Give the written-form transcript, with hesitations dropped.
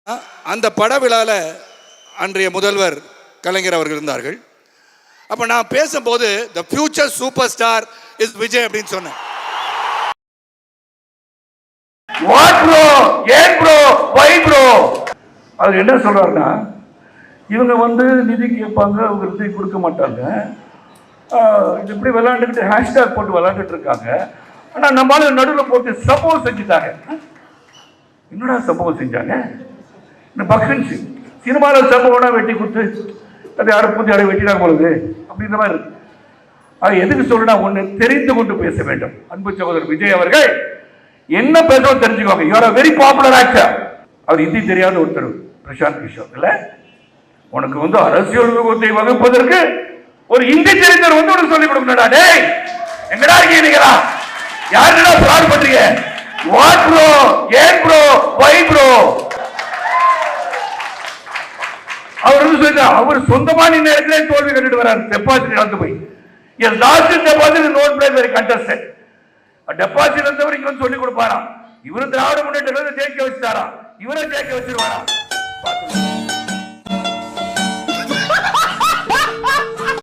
அந்த பட விழாவில் அன்றைய முதல்வர் கலைஞர் அவர்கள் இருந்தார்கள். அப்போ நான் பேசும்போது the future super star is Vijay அப்படின்னு சொன்னேன். வாட் ப்ரோ, ஏன் ப்ரோ, வை ப்ரோ? அது என்ன சொல்றாருன்னா, இவங்க நிதி கேட்பாங்க, அவங்க நிதி கொடுக்க மாட்டாங்க, இது இப்படி விளையாண்டுக்கிட்டு ஹேஷ்டாக் போட்டு விளையாண்டுட்டு இருக்காங்க. ஆனால் நம்மளால நடுவில் போட்டு சம்பவம் செஞ்சுட்டாங்க. என்னடா சம்பவம் செஞ்சாங்க? இந்த பக்ரன் சிங் சினிமாவில் சம்பவம்னா வெட்டி கொடுத்து அது யாரும் பூத்தி யாரும் வெட்டினாங்க பொழுது அப்படின்ற மாதிரி இருக்கு. அது எதுக்கு சொல்றேன்னா, ஒன்று தெரிந்து கொண்டு பேச வேண்டும். அன்பு சகோதரர் விஜய் அவர்கள் என்ன பேசணும் தெரிஞ்சுக்கோங்க. You are very popular actor. அவர் ஹிந்தி தெரியாத ஒருத்தர் பிரசாந்த் கிஷோர் இல்ல, உனக்கு அரசியல் விவரத்தை வகுப்பதற்கு ஒரு ஹிந்தி தெரிந்தவர் உனக்கு சொல்லிக் கொடுக்கணும்டா. டேய் எங்கடா இருக்கீங்களா? யாருடா ஃப்ராட் பண்றீங்க? வாட் ப்ரோ, ஏன் ப்ரோ, வை ப்ரோ? அவர் சொந்தமான நேரத்திலே தோல்வி கண்டுட்டு வராரு. டெபாசிட் இழந்து போய் lost deposit not place very contestant. Deposit இழந்தவர் இங்க சொல்லி கொடுப்பாராம். இவரு திராவிட முன்னேற்ற ஜெயிக்க வச்சுட்டாரா? இவரை ஜெயிக்க வச்சிருவாரா?